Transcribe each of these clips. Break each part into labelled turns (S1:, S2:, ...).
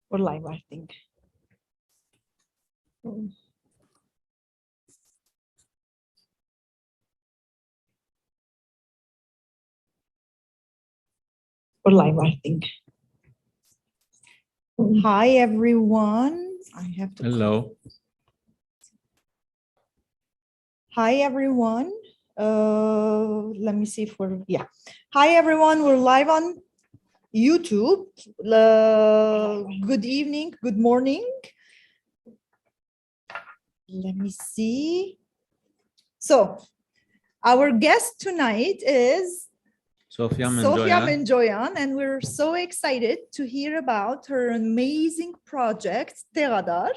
S1: We're live, I think. We're live, I think. Hi, everyone. I have to.
S2: Hello.
S1: Hi, everyone. Let me see if we're, yeah. Hi, everyone. We're live on YouTube. Good evening, good morning. Let me see. So, our guest tonight is
S2: Sofia
S1: Sofia
S2: Menjoya.
S1: Menjoyan, and we're so excited to hear about her amazing project, Teradar.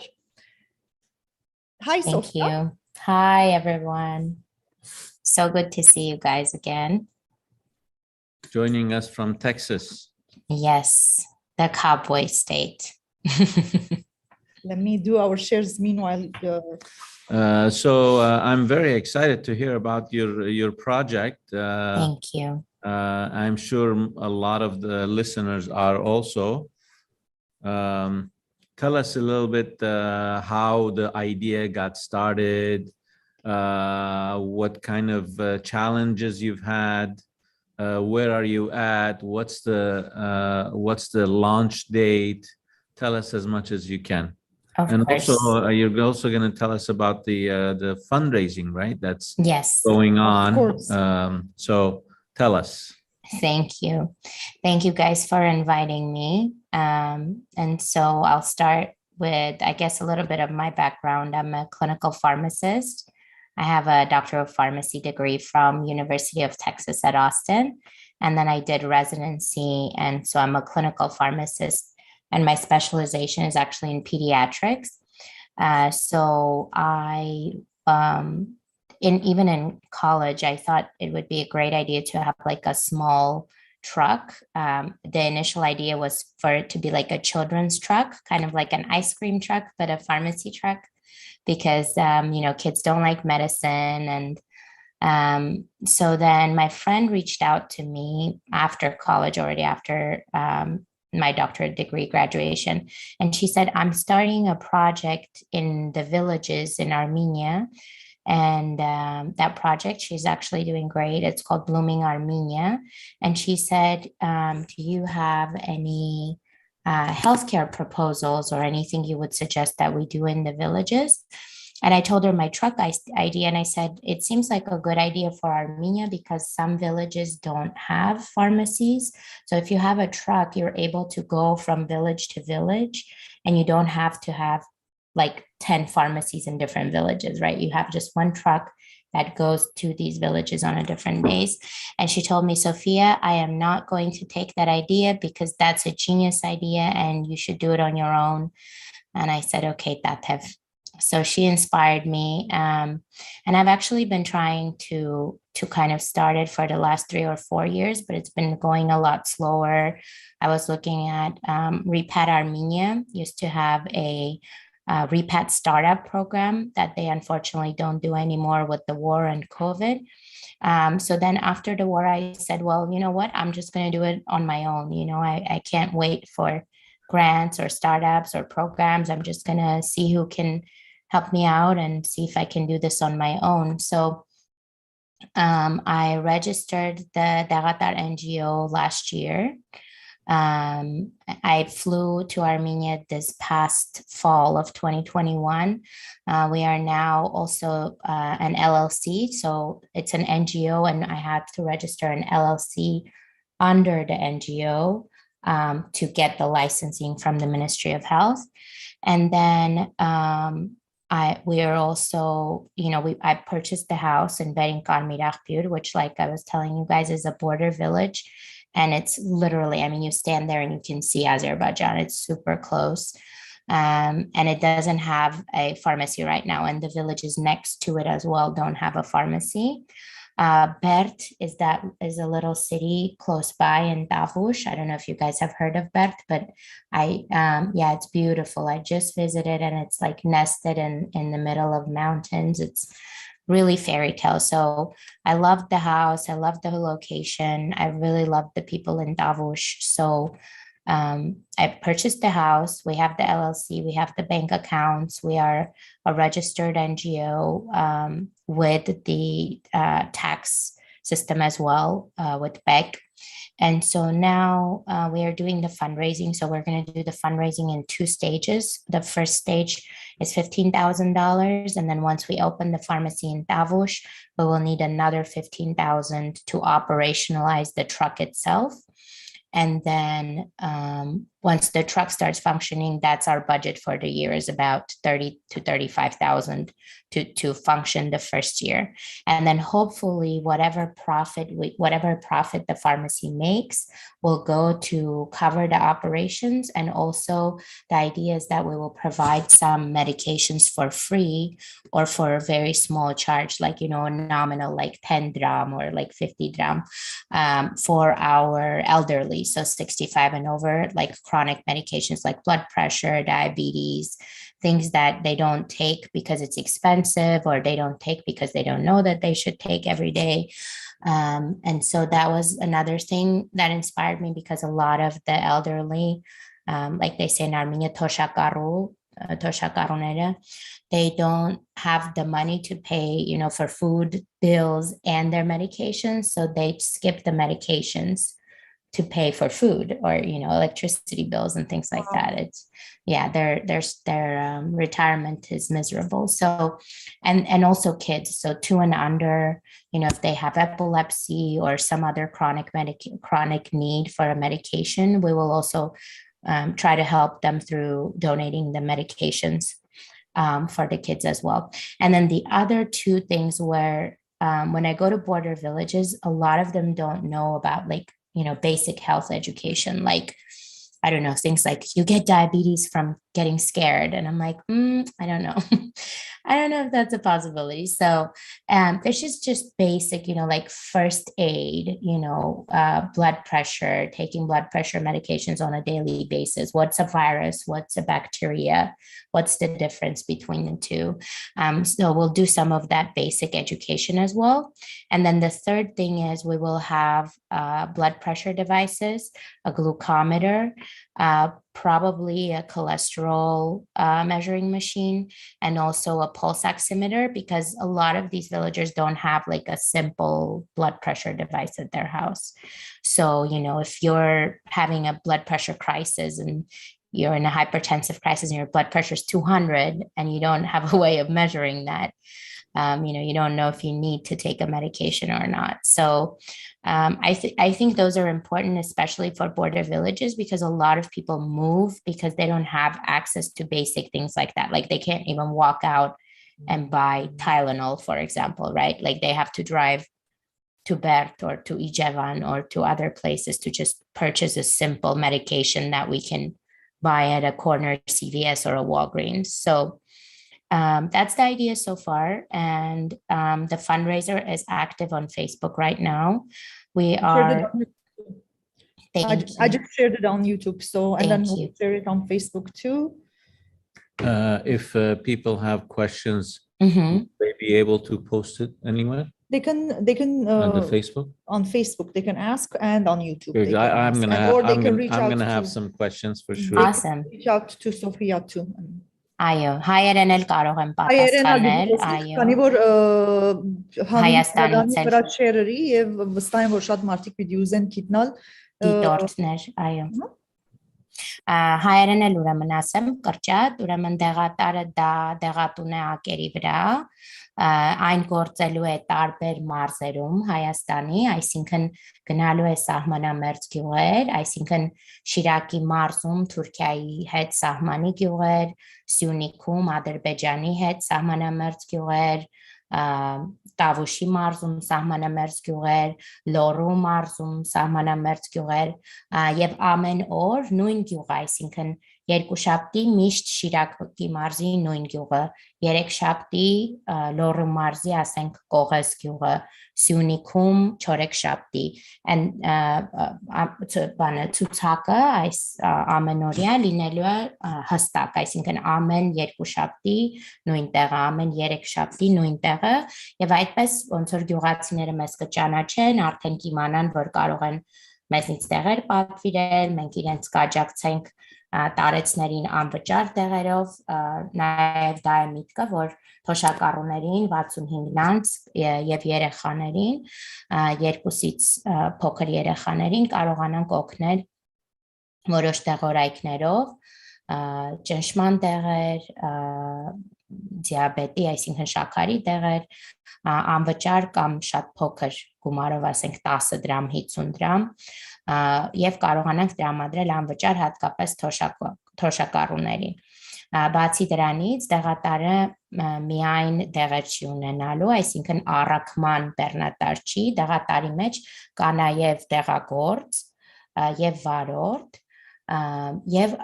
S1: Hi,
S3: Thank
S1: Sofia.
S3: you. Hi, everyone. So good to see you guys again.
S2: Joining us from Texas.
S3: Yes, the cowboy state.
S1: Let me do our shares meanwhile.
S2: I'm very excited to hear about your project.
S3: Thank you.
S2: I'm sure a lot of the listeners are also. Tell us a little bit how the idea got started, what kind of challenges you've had, where are you at, what's the launch date? Tell us as much as you can.
S3: Of
S2: And
S3: course.
S2: also, you're also going to tell us about the fundraising, right? That's
S3: Yes.
S2: going on.
S1: Of course.
S2: So tell us.
S3: Thank you. Thank you guys for inviting me. And so I'll start with, I guess, a little bit of my background. I'm a clinical pharmacist. I have a Doctor of Pharmacy degree from University of Texas at Austin. And then I did residency. And so I'm a clinical pharmacist. And my specialization is actually in pediatrics. So I even in college, I thought it would be a great idea to have like a small truck. The initial idea was for it to be like a children's truck, kind of like an ice cream truck, but a pharmacy truck, because, kids don't like medicine. And so then my friend reached out to me after college, already after my doctorate degree graduation. And she said, I'm starting a project in the villages in Armenia. And that project, she's actually doing great. It's called Blooming Armenia. And she said, do you have any healthcare proposals or anything you would suggest that we do in the villages? And I told her my truck idea, and I said, it seems like a good idea for Armenia because some villages don't have pharmacies. So if you have a truck, you're able to go from village to village, and you don't have to have like 10 pharmacies in different villages, right? You have just one truck that goes to these villages on a different days. And she told me, Sophia, I am not going to take that idea because that's a genius idea and you should do it on your own. And I said, okay, Tatev. So she inspired me. And I've actually been trying to kind of start it for the last 3 or 4 years, but it's been going a lot slower. I was looking at Repat Armenia used to have a Repat startup program that they unfortunately don't do anymore with the war and COVID. So then after the war, I said, well, you know what, I'm just going to do it on my own. I can't wait for grants or startups or programs. I'm just going to see who can help me out and see if I can do this on my own. So I registered the Daratar NGO last year. I flew to Armenia this past fall of 2021. We are now also an LLC. So it's an NGO, and I had to register an LLC under the NGO to get the licensing from the Ministry of Health. And then we are also, I purchased the house in Berinkan Mirahpur, which, like I was telling you guys, is a border village. And it's literally, you stand there and you can see Azerbaijan. It's super close. And it doesn't have a pharmacy right now. And the villages next to it as well don't have a pharmacy. Bert is a little city close by in Davush. I don't know if you guys have heard of Bert, but it's beautiful. I just visited, and it's like nested in the middle of mountains. It's really fairy tale. So I loved the house. I loved the location. I really loved the people in Davush. So I purchased the house. We have the LLC. We have the bank accounts. We are a registered NGO with the tax system as well with BEC. And so now we are doing the fundraising. So we're going to do the fundraising in 2 stages. The first stage is $15,000. And then once we open the pharmacy in Tavush, we will need another $15,000 to operationalize the truck itself. And then once the truck starts functioning, that's our budget for the year, is about 30 to 35,000 to function the first year. And then hopefully whatever profit the pharmacy makes will go to cover the operations. And also the idea is that we will provide some medications for free or for a very small charge, like, nominal, like 10 dram or like 50 dram for our elderly. So 65 and over, like chronic medications like blood pressure, diabetes, things that they don't take because it's expensive, or they don't take because they don't know that they should take every day. And so that was another thing that inspired me, because a lot of the elderly, like they say in Armenia, they don't have the money to pay, for food bills and their medications. So they skip the medications to pay for food or, electricity bills and things like that. It's, their retirement is miserable. So, and also kids, so 2 and under, if they have epilepsy or some other chronic need for a medication, we will also try to help them through donating the medications for the kids as well. And then the other 2 things where when I go to border villages, a lot of them don't know about basic health education, like, I don't know, things like you get diabetes from getting scared. And I'm like, I don't know. I don't know if that's a possibility. So this is just basic, like first aid, blood pressure, taking blood pressure medications on a daily basis. What's a virus? What's a bacteria? What's the difference between the 2? So we'll do some of that basic education as well. And then the third thing is we will have blood pressure devices, a glucometer, probably a cholesterol measuring machine, and also a pulse oximeter, because a lot of these villagers don't have like a simple blood pressure device at their house. So, if you're having a blood pressure crisis and you're in a hypertensive crisis and your blood pressure is 200 and you don't have a way of measuring that, you don't know if you need to take a medication or not. So I think those are important, especially for border villages, because a lot of people move because they don't have access to basic things like that. Like they can't even walk out and buy Tylenol, for example, right? Like they have to drive to Bert or to Ijevan or to other places to just purchase a simple medication that we can buy at a corner CVS or a Walgreens. So that's the idea so far. And the fundraiser is active on Facebook right now. We are.
S1: I just shared it on YouTube. So, and then we'll share it on Facebook too.
S2: If people have questions, will they be able to post it anywhere?
S1: They can
S2: on the Facebook?
S1: On Facebook, they can ask, and on YouTube.
S2: I'm gonna have some questions for sure.
S3: Awesome.
S1: Reach out to Sophia too.
S3: Այո, հայերեն էլ կարող եմ պատասխանել,
S1: քանի որ
S3: Հայաստանից էլ
S1: վրա շերերի եւ վստահ եմ որ շատ մարդիկ պիտի ուզեն գիտնալ
S3: դիտորդներ, այո։ Հայերեն էլ ուրեմն ասեմ, կրճատ, ուրեմն դեղատարը դա դեղատուն է ակերի վրա, այն գործելու է տարբեր մարզերում Հայաստանի, այսինքն գնալու է սահմանամերձ գյուղեր, այսինքն Շիրակի մարզում Թուրքիայի հետ սահմանի գյուղեր, Սյունիքում Ադրբեջանի հետ սահմանամերձ գյուղեր, Տավուշի մարզում սահմանամերձ գյուղեր, Լոռու մարզում սահմանամերձ գյուղեր եւ ամեն օր նույն գյուղը, այսինքն երկուշաբթի միշտ Շիրակի մարզի նույն գյուղը, երեքշաբթի Լոռու մարզի, ասենք Կողես գյուղը, Սյունիքում չորեքշաբթի, ցուցակը այս ամենօրյա լինելու է հստակ, այսինքն ամեն երկուշաբթի նույն տեղը, ամեն երեքշաբթի նույն տեղը, եւ այդպես ոնց որ գյուղացիները մեզ կճանաչեն, արդեն կիմանան, որ կարող են մեզնից տեղեր պատվիրել, մենք իրենց կաջակցենք տարեցներին անվճար տեղերով, նաև դա է միտքը, որ թոշակառուներին 65-նանց եւ երեխաներին, երկուսից փոքր երեխաներին կարողանանք օգնել որոշ տեղորայքներով, ճնշման տեղեր, դիաբետի, այսինքն շաքարի տեղեր, անվճար կամ շատ փոքր գումարով, ասենք 10 դրամ, 50 դրամ, եւ կարողանանք տրամադրել անվճար հատկապես թոշակառուներին։ Բացի դրանից դեղատարը միայն դեղեր չի ունենալու, այսինքն առաքման բեռնատար չի, դեղատարի մեջ կա նաև դեղագործ եւ վարորդ, եւ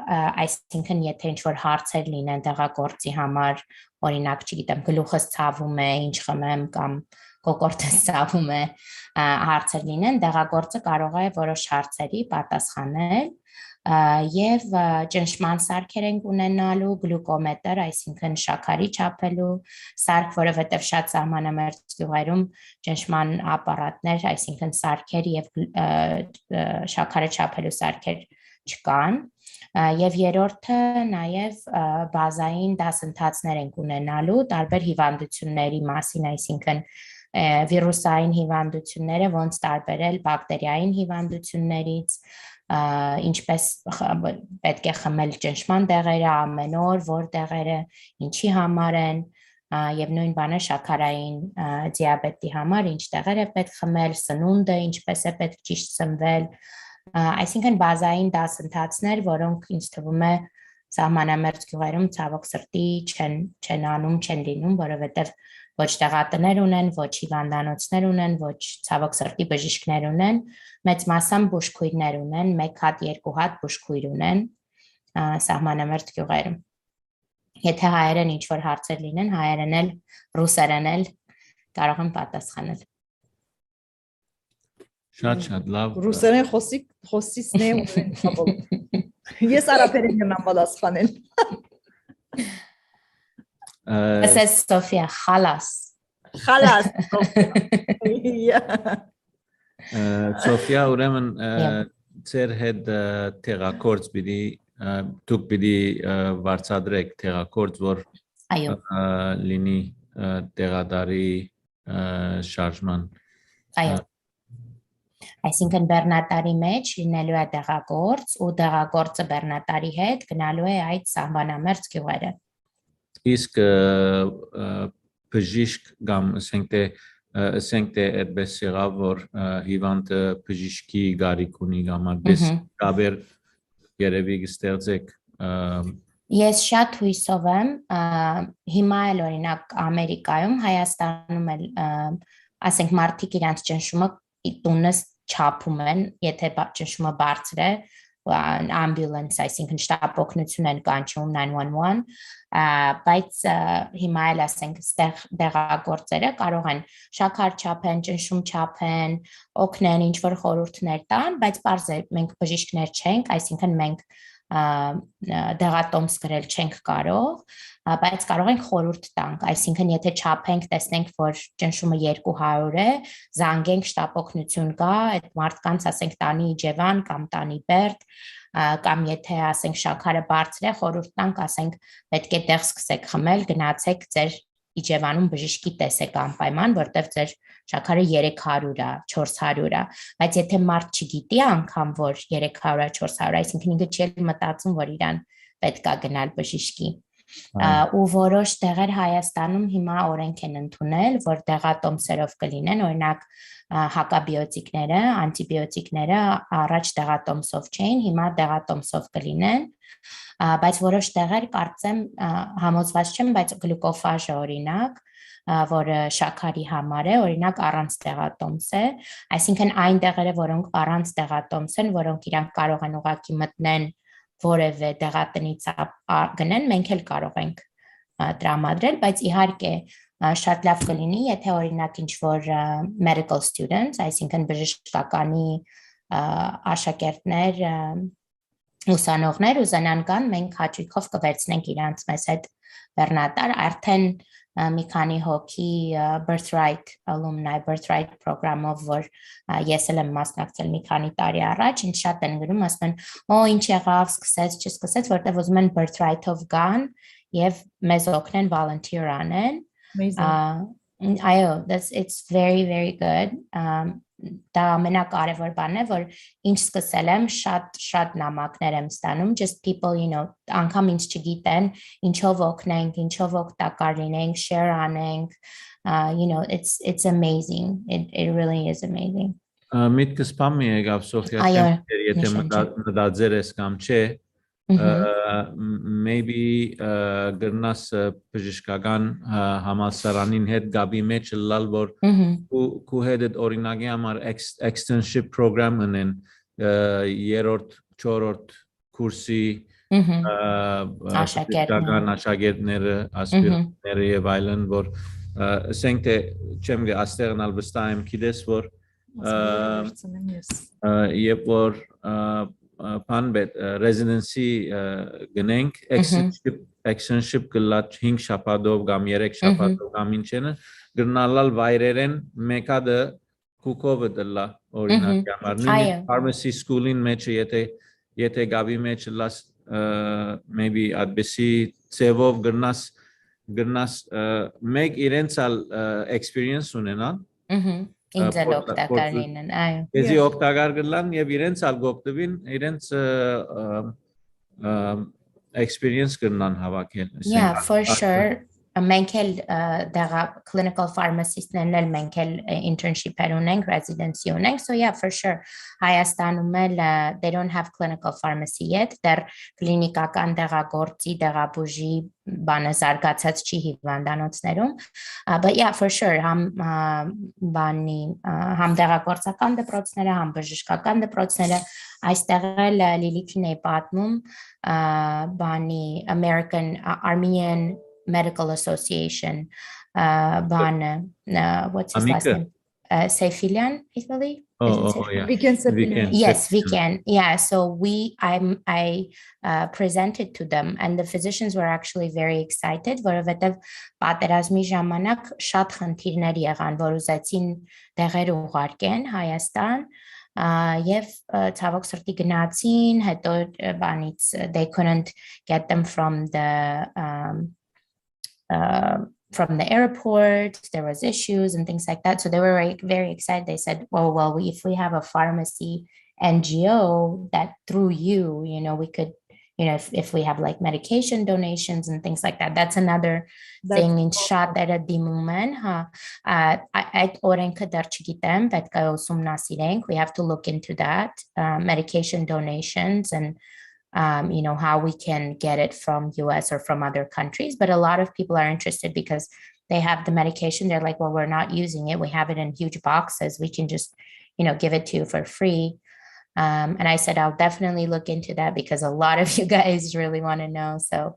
S3: այսինքն եթե ինչ-որ հարցեր լինեն դեղագործի համար, օրինակ, չգիտեմ, գլուխս ցավում է, ինչ խմեմ կամ կոկորդս ցավում է, հարցեր լինեն, դեղագործը կարող է որոշ հարցերի պատասխանել եւ ճնշման սարքեր ենք ունենալու, գլուկոմետր, այսինքն շաքարի չափելու սարք, որովհետեւ շատ սահմանամերձ գյուղերում ճնշման ապարատներ, այսինքն սարքեր եւ շաքարը չափելու սարքեր չկան, եւ երրորդը նաեւ բազային դասընթացներ ենք ունենալու տարբեր հիվանդությունների մասին, այսինքն վիրուսային հիվանդությունները ոնց տարբերել բակտերիային հիվանդություններից, ինչպես պետք է խմել ճնշման դեղերը ամեն օր, որ դեղերը ինչի համար են, եւ նույն բանը շաքարային դիաբետի համար, ինչ դեղեր է պետք խմել, սնունդը ինչպես է պետք ճիշտ սնվել, այսինքն բազային դասընթացներ, որոնք ինձ թվում է սահմանամերձ գյուղերում ցավոք սրտի չեն անում, չեն լինում, որովհետեւ ոչ տեղատներ ունեն, ոչ հիվանդանոցներ ունեն, ոչ ցավոք սրտի բժիշկներ ունեն, մեծ մասամբ բուժքույրներ ունեն, 1 հատ, 2 հատ բուժքույր ունեն սահմանամերձ գյուղերում։ Եթե հայերեն ինչ-որ հարցեր լինեն, հայերեն էլ, ռուսերեն էլ կարող եմ պատասխանել։
S2: Շատ լավ։
S1: Ռուսերեն խոսիցն է ունեն ապով։ Ես արաբերեն եմ պատասխանել։
S3: Ասես Սոֆիա, խալաս։
S1: Խալաս։
S2: Սոֆիա, ուրեմն ծեր հետ տեղակորձ պիտի դուք պիտի վարձատրեք տեղակորձ, որ լինի տեղադարի շարժման։
S3: Այո։ Այսինքն բեռնատարի մեջ լինելու է դեղագործ ու դեղագործը բեռնատարի հետ գնալու է այդ սահմանամերձ գյուղերը։
S2: Իսկ բժիշկ կամ ասենք թե այդպես եղավ, որ հիվանդը բժշկի գարիք ունի կամ այդպես կաբեր երևի կստեղծեք։
S3: Ես շատ հույսով եմ, հիմա էլ օրինակ Ամերիկայում, Հայաստանում էլ ասենք մարդիկ իրանց ճնշումը տունս չափում են, եթե ճնշումը բարձր է, ambulance, այսինքն շտապ օգնություն են կանչում 911, բայց հիմա էլ ասենք դեղագործերը կարող են շաքար չափեն, ճնշում չափեն, օգնեն, ինչ-որ խորհուրդներ տան, բայց պարզ է, մենք բժիշկներ չենք, այսինքն մենք դեղատոմս գրել չենք կարող, բայց կարող ենք խորհուրդ տանք, այսինքն եթե չափենք, տեսնենք, որ ճնշումը 200 է, զանգենք շտապ օգնություն գա, այդ մարդկանց ասենք տանի Իջևան կամ տանի Բերդ, կամ եթե ասենք շաքարը բարձր է, խորհուրդ տանք, ասենք պետք է դեղ սկսեք խմել, գնացեք ձեր Իջևանում բժշկի տեսեք անպայման, որտեղ ձեր շաքարը 300 է, 400 է, բայց եթե մարդ չգիտի անգամ, որ 300 է, 400, այսինքն ինքը չի մտածում, որ իրան պետք է գնալ բժշկի։ Ու որոշ տեղեր Հայաստանում հիմա օրենք են ընդունել, որ դեղատոմսերով կլինեն, օրինակ հակաբիոտիկները, անտիբիոտիկները առաջ դեղատոմսով չէին, հիմա դեղատոմսով կլինեն, բայց որոշ տեղեր կարծեմ համոզված չեմ, բայց գլուկոֆաժը օրինակ, որը շաքարի համար է, օրինակ առանց դեղատոմս է, այսինքն այն տեղերը, որոնք առանց դեղատոմս են, որոնք իրանք կարող են ուղղակի մտնեն որևէ դեղատնից գնեն, մենք էլ կարող ենք տրամադրել, բայց իհարկե շատ լավ կլինի, եթե օրինակ ինչ-որ medical students, այսինքն բժշկականի աշակերտներ, ուսանողներ ուզենան կան, մենք հաճույքով կվերցնենք իրանց մեզ հետ բեռնատար, արդեն մի քանի հոգի birthright alumni birthright program-ով, որ ես էլ եմ մասնակցել մի քանի տարի առաջ, ինձ շատ են գրում, ասում են, ինչ եղավ, սկսեց, չսկսեց, որտեղ ուզում են birthright-ով գան եւ մեզ օգնեն volunteer անեն։ Այո, it's very, very good. Դա ամենակարևոր բանն է, որ ինչ սկսել եմ, շատ նամակներ եմ ստանում, just people, անգամ ինձ չգիտեն, ինչով օգնենք, ինչով օգտակար լինենք, share անենք, it's amazing. It really is amazing.
S2: Միտքս բան մի եկավ Սոֆիա, եթե մտածեր ես կամ չէ, maybe գրնաս բժշկական համալսարանին հետ գաբի մեջ լալ, որ քու հետ օրինակի համար externship program ունեն երրորդ, չորրորդ կուրսի աշակերտները, ասպիրանտները եւ այլն, որ ասենք թե չեմ գա աստեղն ալ վստահ եմ գիտես, որ երբ որ Panbet residency գնենք externship գլա 5 շաբաթով կամ 3 շաբաթով կամ ինչենը գրնալալ վայրերեն մեկադը կուկովը դլա օրինակ համար նույնիսկ pharmacy school-ին մեջ եթե գաբի մեջ լաս maybe adbesi ծևով գրնաս մեկ իրենցալ experience ունենան
S3: ինձ էլ օգտակար լինեն, այո։
S2: Եզի օգտակար գլան եւ իրենց ալգոպտվին իրենց experience կրնան հավաքել։
S3: Yeah, for sure. Մենք էլ դեղա clinical pharmacist-ներն էլ մենք էլ internship ունենք, residency ունենք, so yeah, for sure. Հայաստանում էլ they don't have clinical pharmacy yet, դեռ կլինիկական դեղագործի, դեղաբուժի բանը զարգացած չի հիվանդանոցներում, but yeah, for sure, համ դեղագործական դպրոցները, համ բժշկական դպրոցները, այստեղ էլ Լիլիթին է պատմում Armenian Medical Association, what's his last name? Seyfilian, I believe.
S1: Yeah.
S3: Yes, we can. Yeah, so I presented to them, and the physicians were actually very excited. Որովհետև պատերազմի ժամանակ շատ խնդիրներ եղան, որ ուզեցին դեղեր ուղարկեն Հայաստան, եւ ցավոք սրտի գնացին, հետո բանից they couldn't get them from the airport, there was issues and things like that. So they were very, very excited. They said, well, if we have a pharmacy NGO that through you, we could, if we have like medication donations and things like that, that's another thing in shot that at the moment, we have to look into that, medication donations and how we can get it from US or from other countries. But a lot of people are interested because they have the medication. They're like, well, we're not using it. We have it in huge boxes. We can just, give it to you for free. And I said, I'll definitely look into that because a lot of you guys really want to know. So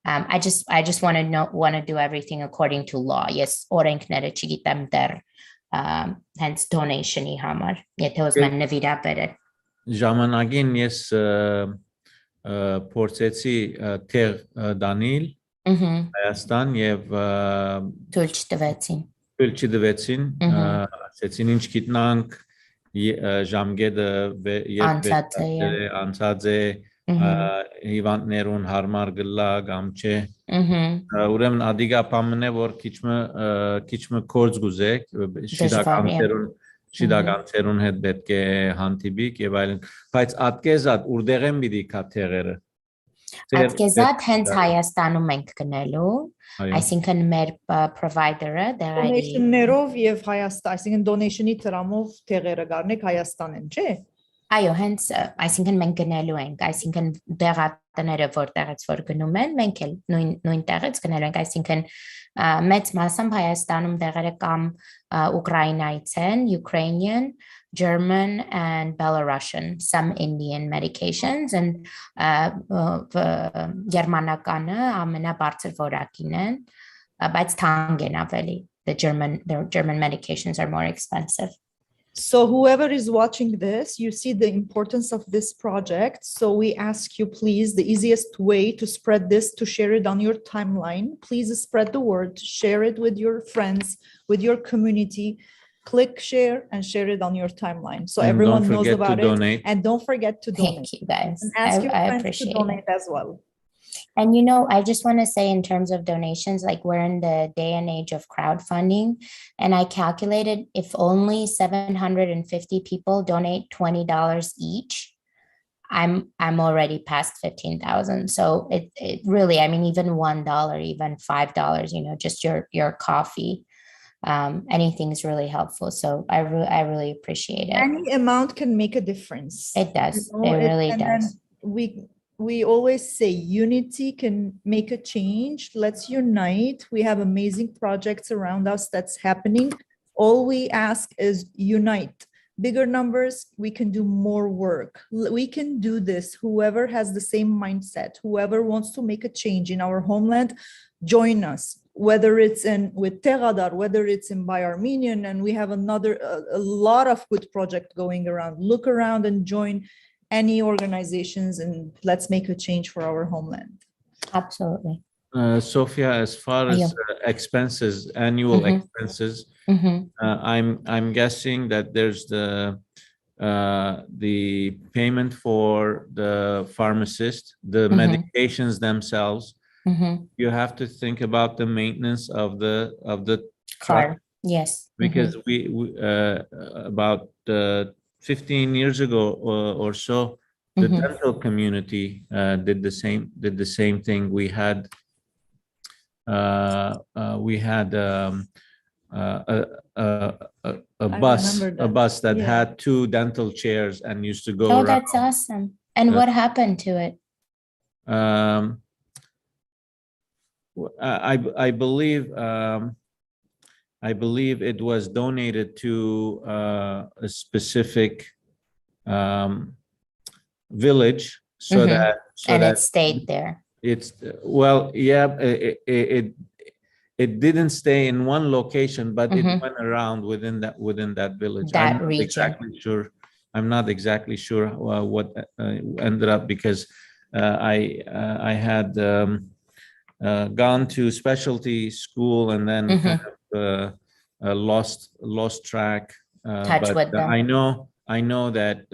S3: I just want to do everything according to law. Yes, օրենքները չգիտեմ դեռ hence donation-ի համար. Եթե ուզում են նվիրաբերել.
S2: Ժամանակին ես փորձեցի թեղ դանիլ Հայաստան եւ
S3: թույլ չտվեցին
S2: ասեցին ինչ գիտնանք ժամկետը անցած է հիվանդներուն հարմար գլա կամ չէ ուրեմն ադիգա պամն է որ քիչմը կորձ գուզեք շիդականներուն հետ պետք է հանդիպիկ եւ այլն բայց ատկեզատ ուրդեղ են պիտի կա թեղերը
S3: ատկեզատ հենց Հայաստանում ենք գնելու այսինքն մեր provider-ը
S1: donation-ներով եւ Հայաստան այսինքն donation-ի տրամով թեղերը գարնեք Հայաստան են չէ
S3: այո հենց այսինքն մենք գնելու ենք այսինքն դեղատները որտեղից որ գնում են մենք էլ նույն տեղից գնելու ենք այսինքն մեծ մասամբ Հայաստանում դեղերը կամ Ուկրաինայից են Ukrainian German and Belarusian some Indian medications and Գերմանականը ամենաբարձր որակին են բայց թանկ են ավելի the German medications are more expensive
S1: So whoever is watching this, you see the importance of this project. So we ask you, please, the easiest way to spread this, to share it on your timeline. Please spread the word, share it with your friends, with your community. Click share and share it on your timeline. So
S2: And
S1: everyone
S2: don't
S1: knows
S2: forget to
S1: about it.
S2: donate.
S1: And don't forget to donate.
S3: Thank you, guys.
S1: And ask your
S3: I
S1: friends to
S3: appreciate
S1: donate
S3: it.
S1: as well.
S3: And, I just want to say in terms of donations, like we're in the day and age of crowdfunding, and I calculated if only 750 people donate $20 each, I'm already past 15,000. So it really, I mean, even $1, even $5, just your coffee, anything's really helpful. So I really appreciate it.
S1: Any amount can make a difference.
S3: It does.
S1: You know,
S3: It really
S1: and
S3: does.
S1: then we always say unity can make a change. Let's unite. We have amazing projects around us that's happening. All we ask is unite. Bigger numbers, we can do more work. We can do this. Whoever has the same mindset, whoever wants to make a change in our homeland, join us. Whether it's with Teradar, whether it's in by Armenian, and we have a lot of good project going around. Look around and join any organizations, and let's make a change for our homeland.
S3: Absolutely.
S2: Sophia, as far as expenses, annual expenses, I'm guessing that there's the payment for the pharmacist, the medications themselves. You have to think about the maintenance of the truck.
S3: Yes.
S2: Because we about 15 years ago or so, the dental community did the same thing. We had a bus that had 2 dental chairs and used to go around.
S3: That's awesome. And what happened to it?
S2: I believe it was donated to a specific village, so that
S3: it stayed there.
S2: It didn't stay in one location, but it went around within that village.
S3: That
S2: I'm not
S3: region.
S2: exactly sure. I'm not exactly sure what ended up, because I had gone to specialty school and then kind of lost track.
S3: Touch with them.
S2: I know that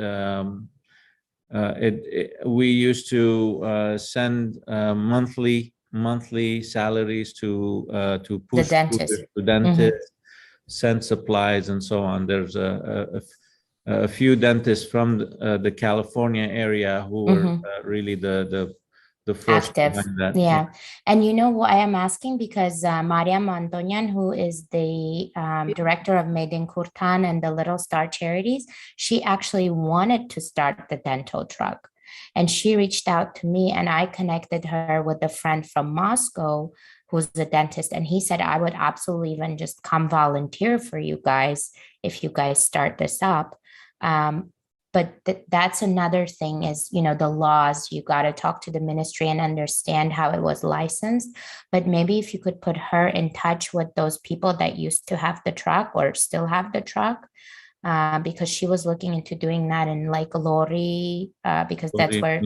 S2: we used to send monthly salaries to push
S3: the dentist,
S2: to dentists, send supplies and so on. There's a few dentists from the California area who were really the force behind that.
S3: Yeah. And why I'm asking, because Mariam Antonian, who is the director of Made in Kurtan and the Little Star Charities, she actually wanted to start the dental truck. And she reached out to me, and I connected her with a friend from Moscow who's a dentist. And he said, I would absolutely even just come volunteer for you guys if you guys start this up. But that's another thing is, the laws, you got to talk to the ministry and understand how it was licensed. But maybe if you could put her in touch with those people that used to have the truck or still have the truck, because she was looking into doing that in like Lori, because that's where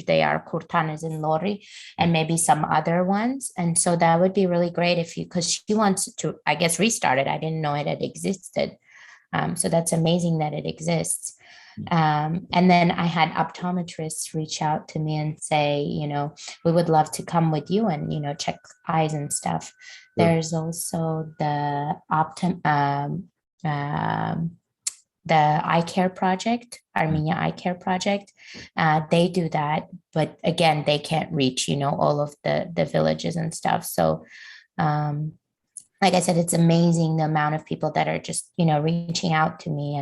S3: they are. Kurtan is in Lori, and maybe some other ones. And so that would be really great because she wants to, I guess, restart it. I didn't know it had existed. So that's amazing that it exists. And then I had optometrists reach out to me and say, we would love to come with you and, check eyes and stuff. Yeah. There's also the Eye Care Project, Armenia Eye Care Project. They do that, but again, they can't reach, all of the villages and stuff. So, like I said, it's amazing the amount of people that are just, reaching out to me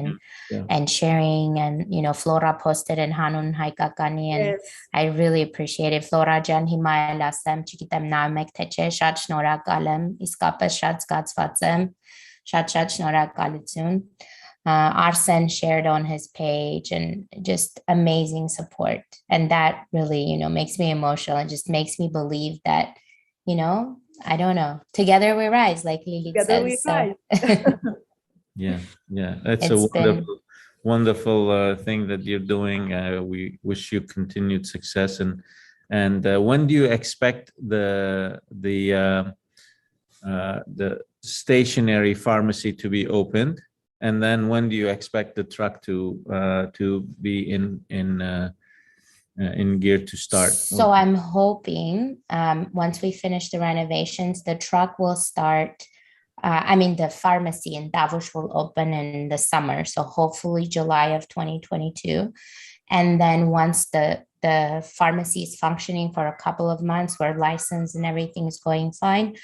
S3: and sharing, and, Flora posted in Hanun Haikakani, and I really appreciate it. Flora Jan Himayel asem, chikitem namek teche, shat shnorakalem, iskapes shat zgatzvatsem, shat shnorakalutsun. Arsen shared on his page, and just amazing support. And that really, makes me emotional and just makes me believe that, I don't know. Together we rise, like Lilit says.
S1: We rise.
S2: Yeah, yeah, that's a
S3: It's been,
S2: wonderful thing that you're doing. We wish you continued success. And when do you expect the stationary pharmacy to be opened? And then when do you expect the truck to be in gear to start?
S3: so I'm hoping once we finish the renovations, the truck will start. I mean, the pharmacy in Davos will open in the summer. So hopefully July of 2022. And then once the pharmacy is functioning for a couple of months, we're licensed and everything is going fine,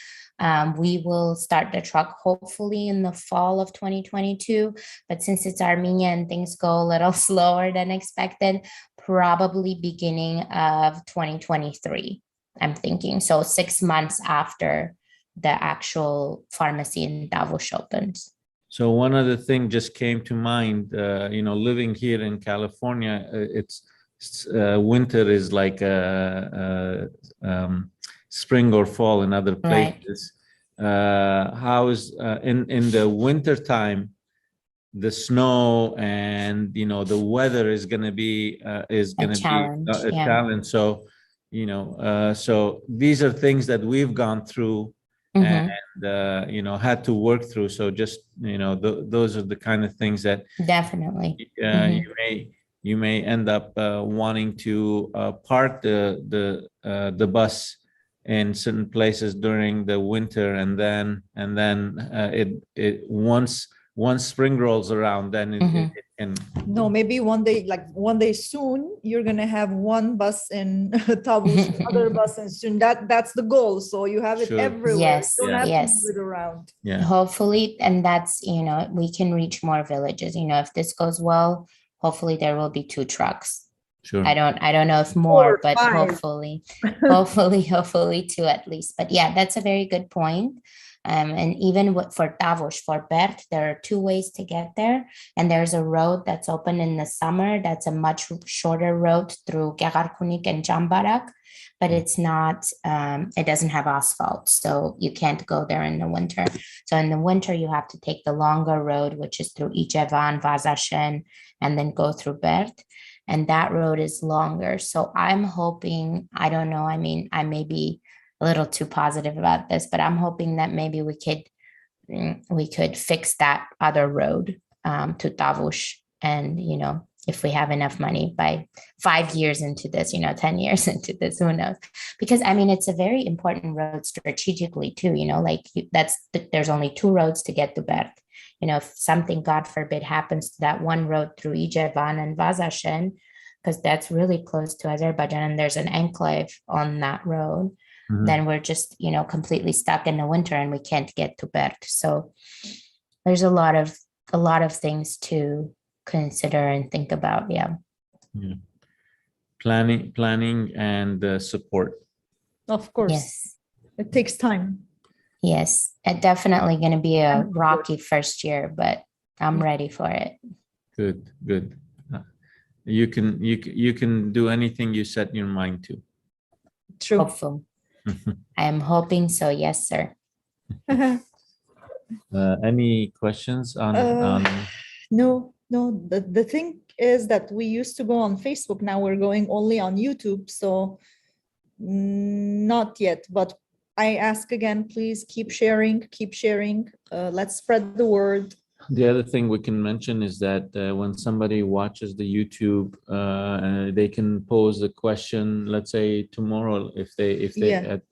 S3: we will start the truck hopefully in the fall of 2022. But since it's Armenia and things go a little slower than expected, probably beginning of 2023, I'm thinking. So 6 months after the actual pharmacy in Davos opens.
S2: So one other thing just came to mind, living here in California, winter is like spring or fall in other places. Right. How is in the winter time, the snow and the weather is going to be a challenge. So so these are things that we've gone through. Mm-hmm. And had to work through. So just those are the kind of things that
S3: definitely mm-hmm.
S2: you may end up wanting to park the bus in certain places during the winter, and then it once spring rolls around, then it,
S3: mm-hmm.
S2: it can.
S1: No, maybe one day soon, you're gonna have one bus in Tavush, other bus in soon. That's the goal. So you have it everywhere.
S3: Yes,
S1: you don't have
S3: yes.
S1: to move it around.
S2: Yeah.
S3: Hopefully, and that's we can reach more villages. If this goes well, hopefully there will be 2 trucks.
S2: Sure.
S3: I don't know if more,
S1: 4,
S3: but
S1: 5.
S3: hopefully 2 at least. But yeah, that's a very good point. And even for Davos, for Bert, there are 2 ways to get there. And there's a road that's open in the summer. That's a much shorter road through Gerarkunik and Jambarak, but it's not, it doesn't have asphalt. So you can't go there in the winter. So in the winter, you have to take the longer road, which is through Ijevan, Vazashen, and then go through Bert. And that road is longer. So I'm hoping, I don't know, I mean, I may be a little too positive about this, but I'm hoping that maybe we could fix that other road to Tavush. And, if we have enough money by 5 years into this, 10 years into this, who knows? Because I mean, it's a very important road strategically too, there's only 2 roads to get to Bert. If something, God forbid, happens to that one road through Ijevan and Vazashen, because that's really close to Azerbaijan and there's an enclave on that road, mm-hmm. then we're just, completely stuck in the winter and we can't get to Bert. So there's a lot of things to consider and think about. Yeah.
S2: Planning and support.
S1: Of course.
S3: Yes.
S1: It takes time.
S3: Yes. It's definitely going to be a rocky first year, but I'm ready for it.
S2: Good. You can do anything you set your mind to.
S1: True.
S3: Hopeful. I am hoping so. Yes, sir.
S2: Any questions on?
S1: No. The thing is that we used to go on Facebook. Now we're going only on YouTube. So not yet, but I ask again, please keep sharing. Let's spread the word.
S2: The other thing we can mention is that when somebody watches the YouTube, they can pose a question, let's say tomorrow, if they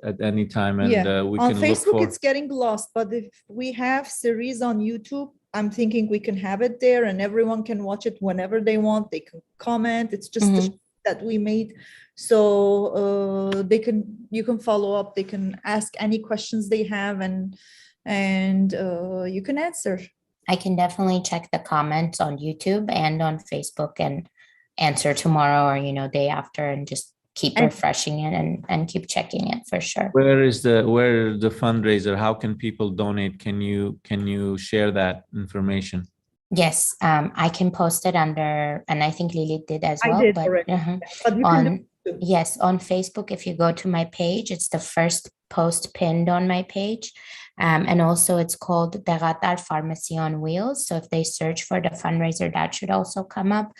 S2: at any time, and we
S1: on
S2: can
S1: Facebook,
S2: look for...
S1: it's getting lost. But if we have series on YouTube, I'm thinking we can have it there, and everyone can watch it whenever they want. They can comment. It's just mm-hmm. that we made, so you can follow up. They can ask any questions they have, and you can answer.
S3: I can definitely check the comments on YouTube and on Facebook and answer tomorrow or, day after, and just keep refreshing it and keep checking it for sure.
S2: Where is the fundraiser? How can people donate? Can you share that information?
S3: Yes, I can post it under, and I think Lilit did as well.
S1: I did already.
S3: But you can yes, on Facebook, if you go to my page, it's the first post pinned on my page. And also it's called Deratar Pharmacy on Wheels. So if they search for the fundraiser, that should also come up.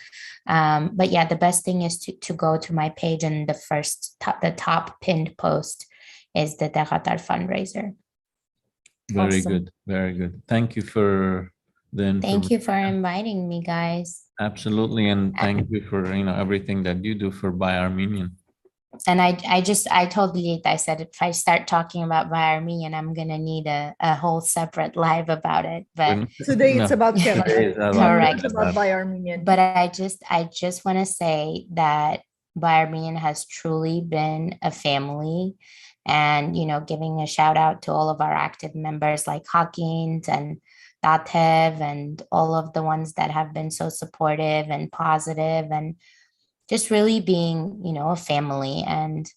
S3: But yeah, the best thing is to go to my page, and the top pinned post is the Deratar fundraiser.
S2: Very
S1: Awesome.
S2: good. Very good. Thank you for the information.
S3: Thank you for inviting me, guys.
S2: Absolutely. And thank you for, everything that you do for Buy Armenian.
S3: And I told Lilit, I said, if I start talking about Buy Armenian, I'm going to need a whole separate live about it. But
S1: Today it's about Canada.
S2: Today is about
S3: Correct.
S1: It's about Buy Armenian.
S3: But I just want to say that Buy Armenian has truly been a family. And, giving a shout out to all of our active members like Hawkins and Datev and all of the ones that have been so supportive and positive and just really being, a family. And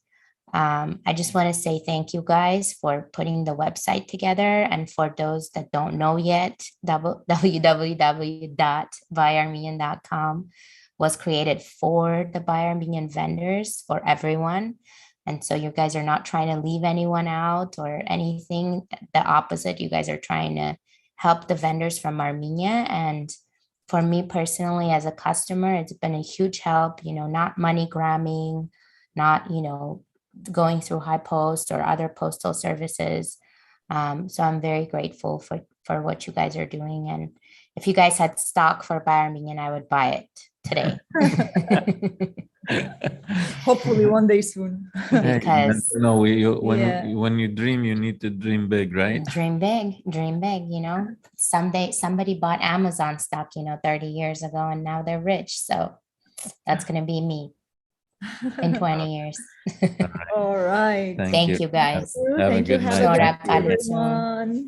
S3: I just want to say thank you guys for putting the website together. And for those that don't know yet, www.buyarmenian.com was created for the Buy Armenian vendors, for everyone. And so you guys are not trying to leave anyone out or anything. The opposite, you guys are trying to help the vendors from Armenia. And for me personally, as a customer, it's been a huge help, not money gramming, not, going through High Post or other postal services. So I'm very grateful for what you guys are doing. And if you guys had stock for Buy Armenian, I would buy it today.
S1: Hopefully one day soon.
S3: Because
S2: when you dream, you need to dream big, right?
S3: Dream big. Someday somebody bought Amazon stock, 30 years ago, and now they're rich. So that's going to be me in 20 years.
S1: All right.
S3: Thank you guys.
S2: Have a
S1: Thank you.
S2: good
S1: Have
S2: night.
S1: a good night, everyone.